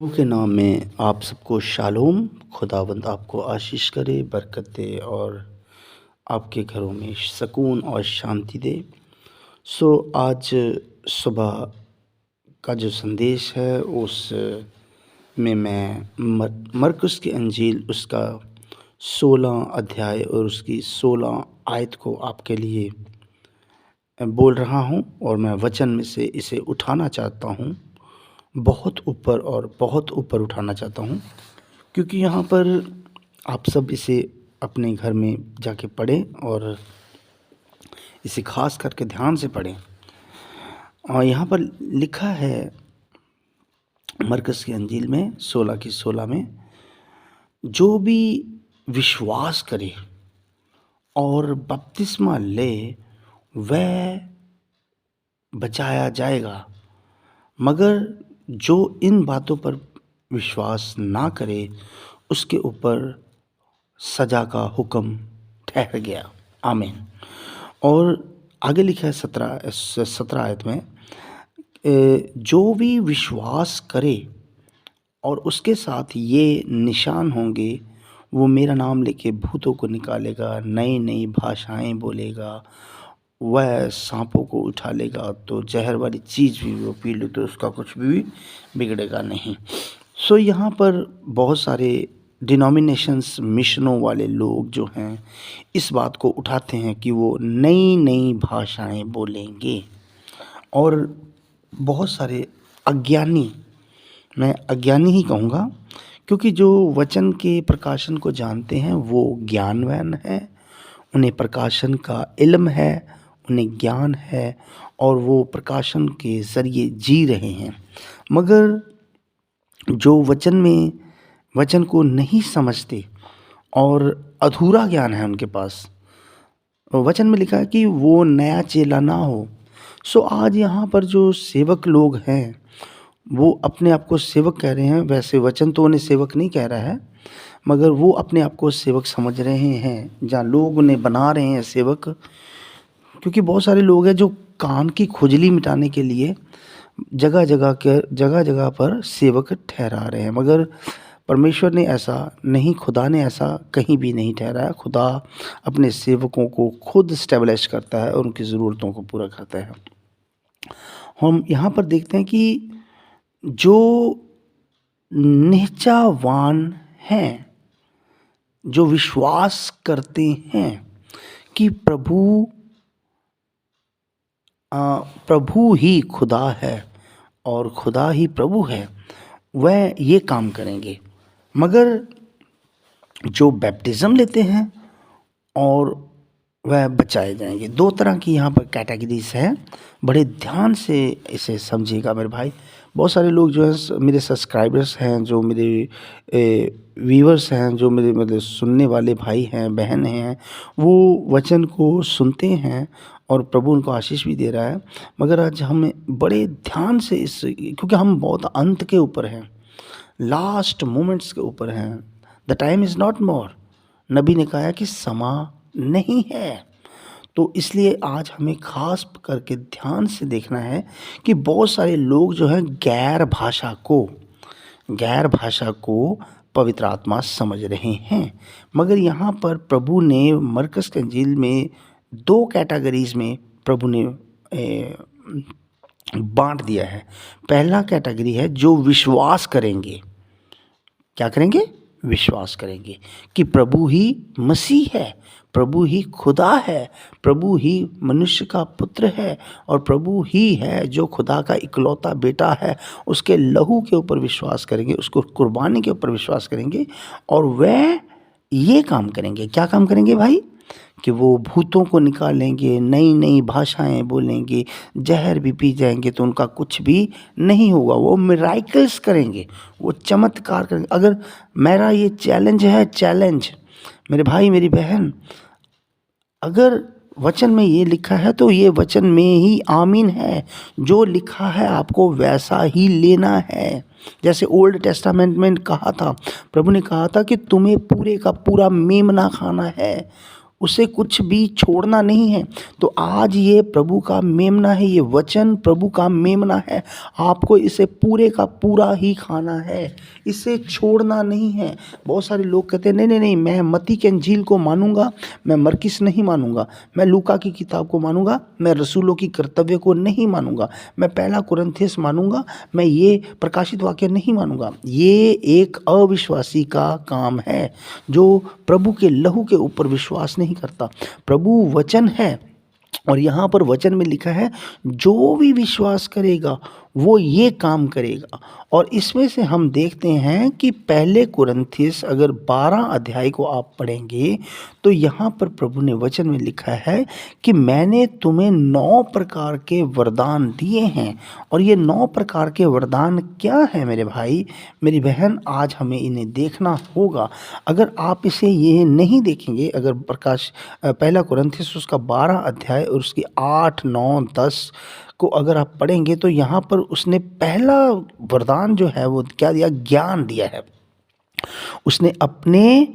प्रभु के नाम में आप सबको शालोम। खुदावंद आपको आशीष करे, बरकत दे और आपके घरों में सुकून और शांति दे। आज सुबह का जो संदेश है उस में मैं मरकुस की अंजील उसका 16 अध्याय और उसकी 16 आयत को आपके लिए बोल रहा हूं और मैं वचन में से इसे उठाना चाहता हूं, बहुत ऊपर और बहुत ऊपर उठाना चाहता हूँ, क्योंकि यहाँ पर आप सब इसे अपने घर में जाके पढ़ें और इसे खास करके ध्यान से पढ़ें। और यहाँ पर लिखा है मरकुस की अंजील में 16 की 16 में, जो भी विश्वास करे और बपतिस्मा ले वह बचाया जाएगा, मगर जो इन बातों पर विश्वास ना करे उसके ऊपर सज़ा का हुक्म ठहर गया। आमीन। और आगे लिखा है 17 आयत में, जो भी विश्वास करे और उसके साथ ये निशान होंगे, वो मेरा नाम लेके भूतों को निकालेगा, नई नई भाषाएं बोलेगा, वह सांपों को उठा लेगा, तो जहर वाली चीज़ भी वो पी ले तो उसका कुछ भी बिगड़ेगा नहीं। यहाँ पर बहुत सारे डिनोमिनेशंस, मिशनों वाले लोग जो हैं इस बात को उठाते हैं कि वो नई नई भाषाएं बोलेंगे, और बहुत सारे अज्ञानी, मैं अज्ञानी ही कहूँगा, क्योंकि जो वचन के प्रकाशन को जानते हैं वो ज्ञानवान है, उन्हें प्रकाशन का इल्म है, उन्हें ज्ञान है और वो प्रकाशन के ज़रिए जी रहे हैं। मगर जो वचन को नहीं समझते और अधूरा ज्ञान है उनके पास, वचन में लिखा है कि वो नया चेला ना हो। आज यहाँ पर जो सेवक लोग हैं वो अपने आप को सेवक कह रहे हैं, वैसे वचन तो उन्हें सेवक नहीं कह रहा है, मगर वो अपने आप को सेवक समझ रहे हैं, जहाँ लोग उन्हें बना रहे हैं सेवक। क्योंकि बहुत सारे लोग हैं जो कान की खुजली मिटाने के लिए जगह जगह पर सेवक ठहरा रहे हैं, मगर परमेश्वर ने ऐसा नहीं, खुदा ने ऐसा कहीं भी नहीं ठहराया। खुदा अपने सेवकों को खुद स्टेबलिश करता है और उनकी ज़रूरतों को पूरा करता है। हम यहाँ पर देखते हैं कि जो निश्चयवान हैं, जो विश्वास करते हैं कि प्रभु ही खुदा है और खुदा ही प्रभु है, वह ये काम करेंगे। मगर जो बैप्टिज़्म लेते हैं और वह बचाए जाएंगे। 2 तरह की यहाँ पर कैटेगरीज हैं, बड़े ध्यान से इसे समझिएगा मेरे भाई। बहुत सारे लोग जो हैं मेरे सब्सक्राइबर्स हैं, जो मेरे व्यूअर्स हैं, जो मेरे मतलब सुनने वाले भाई हैं, बहन हैं, वो वचन को सुनते हैं और प्रभु उनको आशीष भी दे रहा है। मगर आज हमें बड़े ध्यान से क्योंकि हम बहुत अंत के ऊपर हैं, लास्ट मोमेंट्स के ऊपर हैं। The time is not more, नबी ने कहा है कि समा नहीं है। तो इसलिए आज हमें खास करके ध्यान से देखना है कि बहुत सारे लोग जो हैं गैर भाषा को पवित्र आत्मा समझ रहे हैं। मगर यहाँ पर प्रभु ने मरकुस की अंजील में 2 कैटेगरीज में प्रभु ने बांट दिया है। पहला कैटेगरी है जो विश्वास करेंगे। क्या करेंगे? विश्वास करेंगे कि प्रभु ही मसीह है, प्रभु ही खुदा है, प्रभु ही मनुष्य का पुत्र है और प्रभु ही है जो खुदा का इकलौता बेटा है। उसके लहू के ऊपर विश्वास करेंगे, उसको कुर्बानी के ऊपर विश्वास करेंगे और वह ये काम करेंगे। क्या काम करेंगे भाई? कि वो भूतों को निकालेंगे, नई नई भाषाएं बोलेंगे, जहर भी पी जाएंगे तो उनका कुछ भी नहीं होगा। वो मिराकल्स करेंगे, वो चमत्कार करेंगे। अगर मेरा ये चैलेंज मेरे भाई मेरी बहन, अगर वचन में ये लिखा है तो ये वचन में ही आमीन है। जो लिखा है आपको वैसा ही लेना है। जैसे ओल्ड टेस्टामेंट में कहा था, प्रभु ने कहा था कि तुम्हें पूरे का पूरा मेमना खाना है, उसे कुछ भी छोड़ना नहीं है। तो आज ये प्रभु का मेमना है, ये वचन प्रभु का मेमना है। आपको इसे पूरे का पूरा ही खाना है, इसे छोड़ना नहीं है। बहुत सारे लोग कहते हैं नहीं नहीं नहीं, मैं मत्ती के इंजील को मानूंगा, मैं मरकिस नहीं मानूंगा, मैं लूका की किताब को मानूंगा, मैं रसूलों की कर्तव्य को नहीं मानूंगा, मैं पहला कुरिन्थियस मानूंगा, मैं ये प्रकाशित वाक्य नहीं मानूंगा। ये एक अविश्वासी का काम है जो प्रभु के लहू के ऊपर विश्वास नहीं करता। प्रभु वचन है और यहाँ पर वचन में लिखा है जो भी विश्वास करेगा वो ये काम करेगा। और इसमें से हम देखते हैं कि पहले कुरिन्थियस अगर 12 अध्याय को आप पढ़ेंगे तो यहाँ पर प्रभु ने वचन में लिखा है कि मैंने तुम्हें 9 प्रकार के वरदान दिए हैं। और ये 9 प्रकार के वरदान क्या है मेरे भाई मेरी बहन, आज हमें इन्हें देखना होगा। अगर आप इसे ये नहीं देखेंगे, अगर पहला कुरिन्थियस उसका 12 अध्याय और उसकी 8, 9, 10 को अगर आप पढ़ेंगे तो यहाँ पर उसने पहला वरदान जो है वो क्या दिया, ज्ञान दिया है। उसने अपने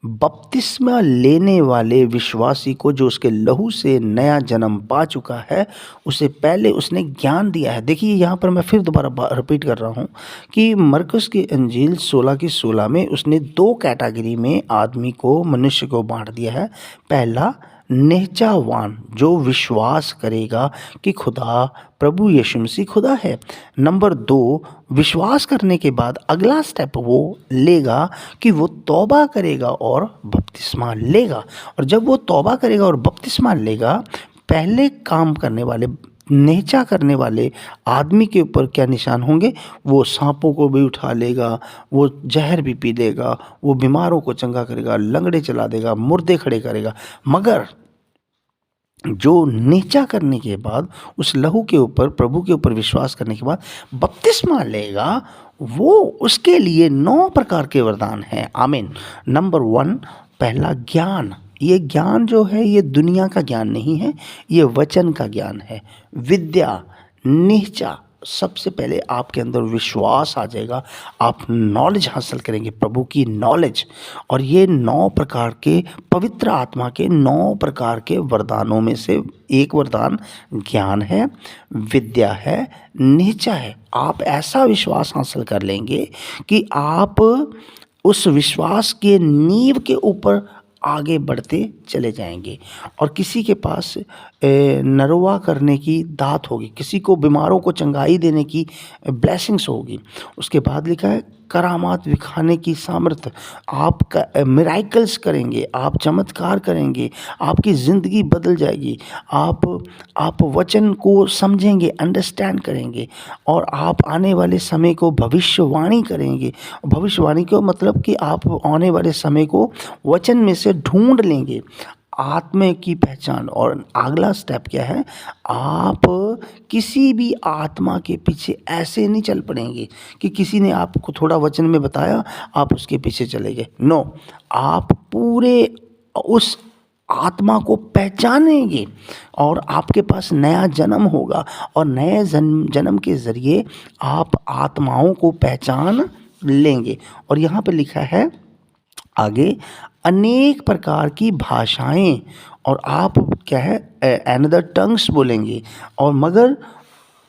बपतिस्मा लेने वाले विश्वासी को जो उसके लहू से नया जन्म पा चुका है उसे पहले उसने ज्ञान दिया है। देखिए यहाँ पर मैं फिर दोबारा रिपीट कर रहा हूँ कि मरकुस की इंजील 16 की 16 में उसने 2 कैटेगरी में आदमी को, मनुष्य को बांट दिया है। पहला निहचावान जो विश्वास करेगा कि खुदा प्रभु यीशु मसीह खुदा है। नंबर 2, विश्वास करने के बाद अगला स्टेप वो लेगा कि वो तौबा करेगा और बपतिस्मा लेगा। और जब वो तौबा करेगा और बपतिस्मा लेगा, पहले काम करने वाले, नेचा करने वाले आदमी के ऊपर क्या निशान होंगे, वो सांपों को भी उठा लेगा, वो जहर भी पी लेगा, वो बीमारों को चंगा करेगा, लंगड़े चला देगा, मुर्दे खड़े करेगा। मगर जो नीचा करने के बाद, उस लहू के ऊपर, प्रभु के ऊपर विश्वास करने के बाद बपतिस्मा लेगा, वो उसके लिए 9 प्रकार के वरदान हैं। आमीन। नंबर 1, पहला ज्ञान। ये ज्ञान जो है ये दुनिया का ज्ञान नहीं है, ये वचन का ज्ञान है। विद्या, निश्चा, सबसे पहले आपके अंदर विश्वास आ जाएगा, आप नॉलेज हासिल करेंगे, प्रभु की नॉलेज। और ये 9 प्रकार के पवित्र आत्मा के 9 प्रकार के वरदानों में से एक वरदान ज्ञान है, विद्या है, निश्चय है। आप ऐसा विश्वास हासिल कर लेंगे कि आप उस विश्वास के नींव के ऊपर आगे बढ़ते चले जाएंगे। और किसी के पास नरवा करने की दात होगी, किसी को बीमारों को चंगाई देने की ब्लेसिंग्स होगी। उसके बाद लिखा है करामात दिखाने की सामर्थ्य, आप मिराइकल्स करेंगे, आप चमत्कार करेंगे, आपकी ज़िंदगी बदल जाएगी। आप वचन को समझेंगे, अंडरस्टैंड करेंगे, और आप आने वाले समय को भविष्यवाणी करेंगे। भविष्यवाणी का मतलब कि आप आने वाले समय को वचन में से ढूंढ लेंगे। आत्मा की पहचान। और अगला स्टेप क्या है, आप किसी भी आत्मा के पीछे ऐसे नहीं चल पड़ेंगे कि किसी ने आपको थोड़ा वचन में बताया आप उसके पीछे चले गए। नो, आप पूरे उस आत्मा को पहचानेंगे और आपके पास नया जन्म होगा। और नए जन्म के ज़रिए आप आत्माओं को पहचान लेंगे। और यहाँ पे लिखा है आगे, अनेक प्रकार की भाषाएं, और आप क्या है अनदर टंग्स बोलेंगे। और मगर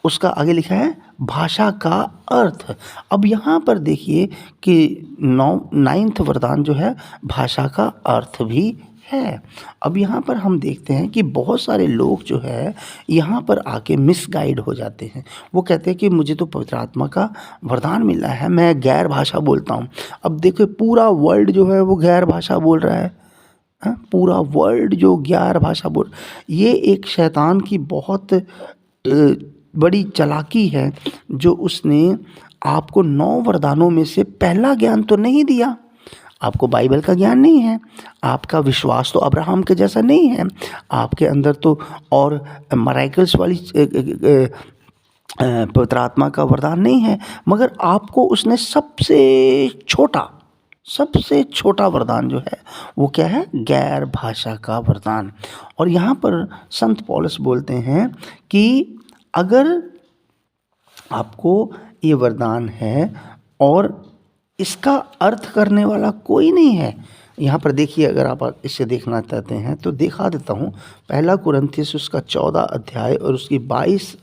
उसका आगे लिखा है भाषा का अर्थ। अब यहाँ पर देखिए कि 9th वरदान जो है भाषा का अर्थ भी है। अब यहाँ पर हम देखते हैं कि बहुत सारे लोग जो है यहाँ पर आके मिसगाइड हो जाते हैं। वो कहते हैं कि मुझे तो पवित्र आत्मा का वरदान मिला है, मैं गैर भाषा बोलता हूँ। अब देखो पूरा वर्ल्ड जो है वो गैर भाषा बोल रहा है, पूरा वर्ल्ड जो गैर भाषा बोल, ये एक शैतान की बहुत बड़ी चालाकी है जो उसने आपको 9 वरदानों में से पहला ज्ञान तो नहीं दिया। आपको बाइबल का ज्ञान नहीं है, आपका विश्वास तो अब्राहम के जैसा नहीं है, आपके अंदर तो और मराइकल्स वाली पवित्र आत्मा का वरदान नहीं है, मगर आपको उसने सबसे छोटा वरदान जो है वो क्या है, गैर भाषा का वरदान। और यहाँ पर संत पौलुस बोलते हैं कि अगर आपको ये वरदान है और इसका अर्थ करने वाला कोई नहीं है, यहाँ पर देखिए, अगर आप इसे देखना चाहते हैं तो दिखा देता हूँ। पहला कुरिन्थियस उसका 14 अध्याय और उसकी 22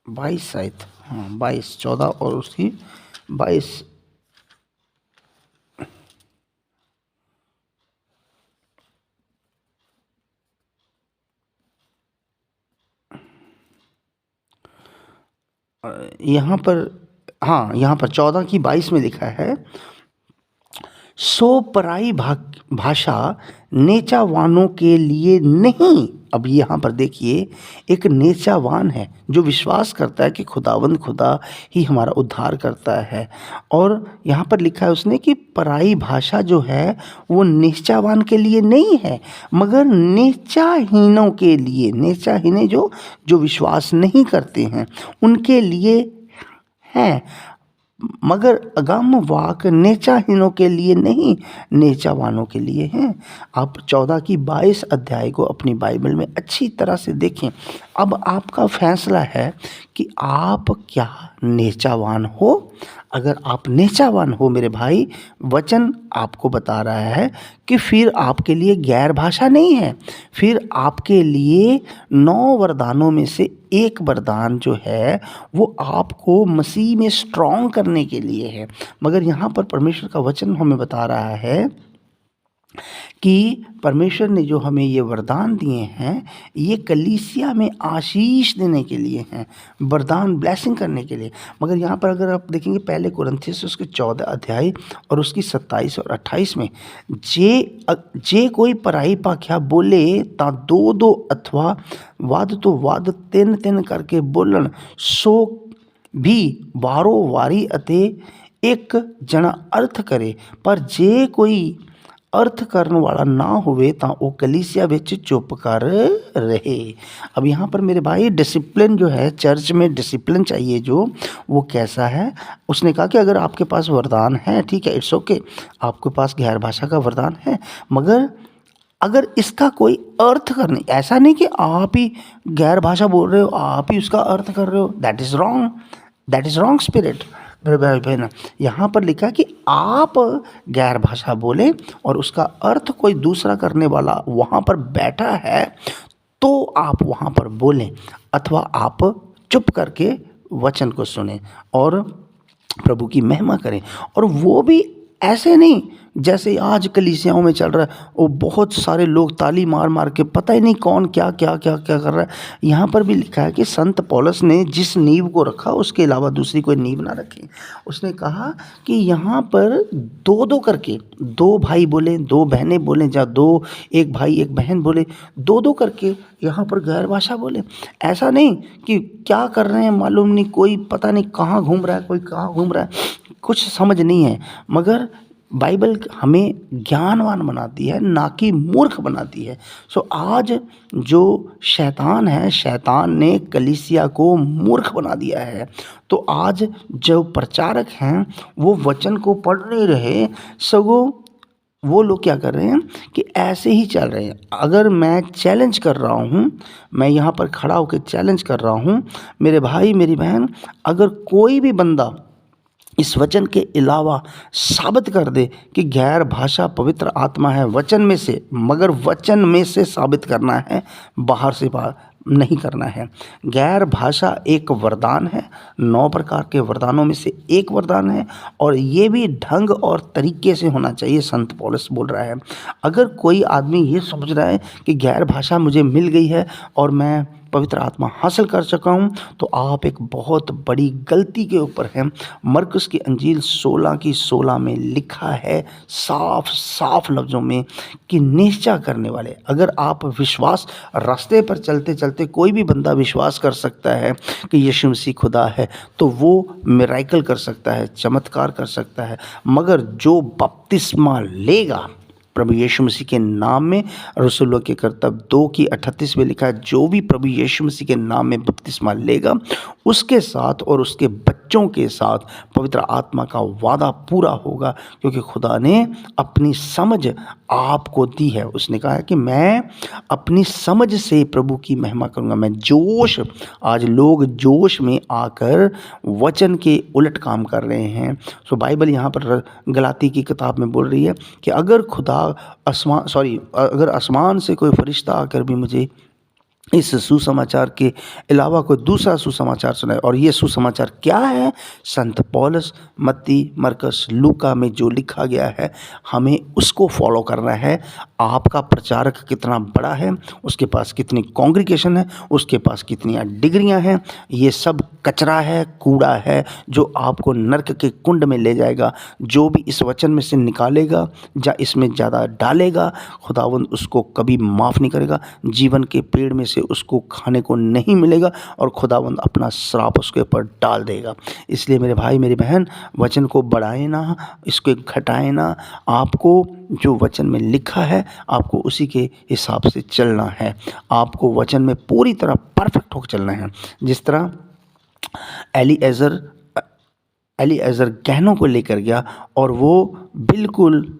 22 शायद, हाँ 22, 14 और उसकी 22। यहाँ पर, हाँ यहाँ पर 14 की 22 में लिखा है, सो पराई भाषा नेचावानों के लिए नहीं। अब यहाँ पर देखिए, एक नेचावान है जो विश्वास करता है कि खुदावंद खुदा ही हमारा उद्धार करता है, और यहाँ पर लिखा है उसने कि पराई भाषा जो है वो नेचावान के लिए नहीं है, मगर नेचाहीनों के लिए, नेचाहीने जो जो विश्वास नहीं करते हैं उनके लिए है। मगर अगम वाक नेचाहीनों के लिए नहीं, नेचावानों के लिए हैं। आप 14 की 22 अध्याय को अपनी बाइबल में अच्छी तरह से देखें। अब आपका फैसला है कि आप क्या नेचावान हो। अगर आप नेचावान हो मेरे भाई, वचन आपको बता रहा है कि फिर आपके लिए गैर भाषा नहीं है, फिर आपके लिए 9 वरदानों में से एक वरदान जो है वो आपको मसीह में स्ट्रॉन्ग करने के लिए है। मगर यहाँ पर परमेश्वर का वचन हमें बता रहा है कि परमेश्वर ने जो हमें ये वरदान दिए हैं ये कलीसिया में आशीष देने के लिए हैं, वरदान ब्लेसिंग करने के लिए। मगर यहाँ पर अगर आप देखेंगे पहले कुरिन्थियस उसके 14 अध्याय और उसकी 27 और 28 में, जे कोई पराई भाषा बोले ता दो दो अथवा वाद तो वाद तीन तीन करके बोलन, सो भी वारो वारी अते एक जना अर्थ करे, पर जे कोई अर्थ करने वाला ना होवे ता वो कलीसिया विच चुप कर रहे। अब यहाँ पर मेरे भाई डिसिप्लिन जो है, चर्च में डिसिप्लिन चाहिए जो, वो कैसा है। उसने कहा कि अगर आपके पास वरदान है ठीक है, इट्स ओके, आपके पास गैर भाषा का वरदान है, मगर अगर इसका कोई अर्थ करने, ऐसा नहीं कि आप ही गैर भाषा बोल रहे हो, आप ही उसका अर्थ कर रहे हो, that is wrong, that is wrong spirit. मेरे भाई बहन, यहाँ पर लिखा कि आप गैर भाषा बोले और उसका अर्थ कोई दूसरा करने वाला वहाँ पर बैठा है तो आप वहाँ पर बोलें, अथवा आप चुप करके वचन को सुने और प्रभु की महिमा करें। और वो भी ऐसे नहीं जैसे आज कलीसियाओं में चल रहा है, वो बहुत सारे लोग ताली मार मार के पता ही नहीं कौन क्या क्या क्या क्या कर रहा है। यहाँ पर भी लिखा है कि संत पौलुस ने जिस नींव को रखा उसके अलावा दूसरी कोई नींव ना रखी। उसने कहा कि यहाँ पर दो दो करके, दो भाई बोले, दो बहनें बोले, या दो, एक भाई एक बहन बोले, दो दो करके यहाँ पर गैर भाषा बोले। ऐसा नहीं कि क्या कर रहे हैं मालूम नहीं, कोई पता नहीं कहाँ घूम रहा है, कोई कहाँ घूम रहा है, कुछ समझ नहीं है। मगर बाइबल हमें ज्ञानवान बनाती है, ना कि मूर्ख बनाती है। सो आज जो शैतान है, शैतान ने कलीसिया को मूर्ख बना दिया है। तो आज जो प्रचारक हैं वो वचन को पढ़ नहीं रहे, सगों वो लोग क्या कर रहे हैं कि ऐसे ही चल रहे हैं। अगर मैं चैलेंज कर रहा हूँ, मैं यहाँ पर खड़ा होकर चैलेंज कर रहा हूँ मेरे भाई मेरी बहन, अगर कोई भी बंदा इस वचन के अलावा साबित कर दे कि गैर भाषा पवित्र आत्मा है वचन में से, मगर वचन में से साबित करना है, बाहर से बाहर नहीं करना है। गैर भाषा एक वरदान है, 9 प्रकार के वरदानों में से एक वरदान है, और ये भी ढंग और तरीके से होना चाहिए। संत पौलुस बोल रहा है, अगर कोई आदमी ये समझ रहा है कि गैर भाषा मुझे मिल गई है और मैं पवित्र आत्मा हासिल कर चुका हूँ, तो आप एक बहुत बड़ी गलती के ऊपर हैं। मरकुस की अंजील 16 की 16 में लिखा है साफ साफ लफ्ज़ों में कि निश्चय करने वाले, अगर आप विश्वास, रास्ते पर चलते चलते कोई भी बंदा विश्वास कर सकता है कि यीशु मसीह खुदा है, तो वो मिराइकल कर सकता है, चमत्कार कर सकता है, मगर जो बपतिस्मा लेगा प्रभु यीशु मसीह के नाम में। रसूलों के कर्तव्य 2:38 में लिखा है, जो भी प्रभु यीशु मसीह के नाम में बपतिस्मा लेगा उसके साथ और उसके बच्चों के साथ पवित्र आत्मा का वादा पूरा होगा, क्योंकि खुदा ने अपनी समझ आपको दी है। उसने कहा है कि मैं अपनी समझ से प्रभु की महिमा करूँगा। मैं जोश, आज लोग जोश में आकर वचन के उलट काम कर रहे हैं। सो बाइबल यहाँ पर गलाती की किताब में बोल रही है कि अगर आसमान से कोई फरिश्ता आकर भी मुझे इस सुसमाचार के अलावा कोई दूसरा सुसमाचार सुनाए, और ये सुसमाचार क्या है? संत पौलुस, मत्ती, मरकुस, लूका में जो लिखा गया है, हमें उसको फॉलो करना है। आपका प्रचारक कितना बड़ा है, उसके पास कितनी कॉन्ग्रीगेशन है, उसके पास कितनी डिग्रियां हैं, ये सब कचरा है, कूड़ा है, जो आपको नरक के कुंड में ले जाएगा। जो भी इस वचन में से निकालेगा या इसमें ज़्यादा डालेगा, खुदावंद उसको कभी माफ़ नहीं करेगा। जीवन के पेड़ में से उसको खाने को नहीं मिलेगा और खुदावंद अपना श्राप उसके ऊपर डाल देगा। इसलिए मेरे भाई मेरी बहन, वचन को बढ़ाए ना, इसको घटाए ना। आपको जो वचन में लिखा है, आपको उसी के हिसाब से चलना है। आपको वचन में पूरी तरह परफेक्ट होकर चलना है। जिस तरह एलीएज़र गहनों को लेकर गया और वो बिल्कुल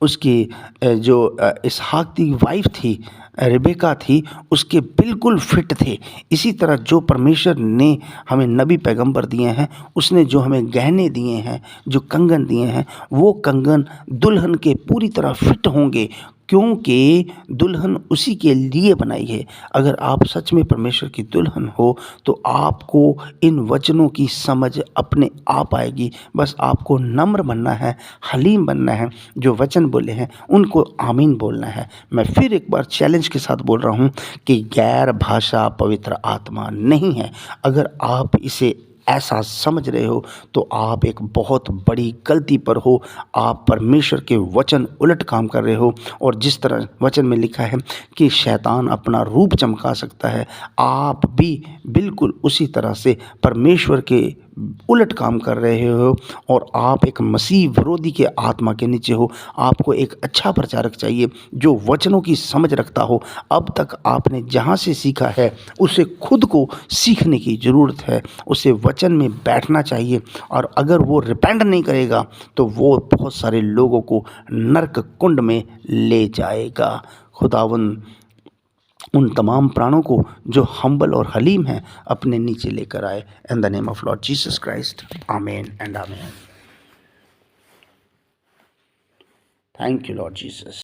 उसकी जो इसहाक की वाइफ थी, रिबेका थी, उसके बिल्कुल फिट थे। इसी तरह जो परमेश्वर ने हमें नबी पैगंबर दिए हैं, उसने जो हमें गहने दिए हैं, जो कंगन दिए हैं, वो कंगन दुल्हन के पूरी तरह फिट होंगे, क्योंकि दुल्हन उसी के लिए बनाई है। अगर आप सच में परमेश्वर की दुल्हन हो तो आपको इन वचनों की समझ अपने आप आएगी। बस आपको नम्र बनना है, हलीम बनना है। जो वचन बोले हैं उनको आमीन बोलना है। मैं फिर एक बार चैलेंज के साथ बोल रहा हूँ कि गैर भाषा पवित्र आत्मा नहीं है। अगर आप इसे ऐसा समझ रहे हो तो आप एक बहुत बड़ी गलती पर हो। आप परमेश्वर के वचन उलट काम कर रहे हो। और जिस तरह वचन में लिखा है कि शैतान अपना रूप चमका सकता है, आप भी बिल्कुल उसी तरह से परमेश्वर के उलट काम कर रहे हो और आप एक मसीह विरोधी के आत्मा के नीचे हो। आपको एक अच्छा प्रचारक चाहिए जो वचनों की समझ रखता हो। अब तक आपने जहाँ से सीखा है उसे खुद को सीखने की ज़रूरत है। उसे वचन में बैठना चाहिए, और अगर वो रिपेंट नहीं करेगा तो वो बहुत सारे लोगों को नरक कुंड में ले जाएगा। खुदावन उन तमाम प्राणों को जो हम्बल और हलीम हैं अपने नीचे लेकर आए। In the name of Lord Jesus Christ, amen and amen. Thank you Lord Jesus.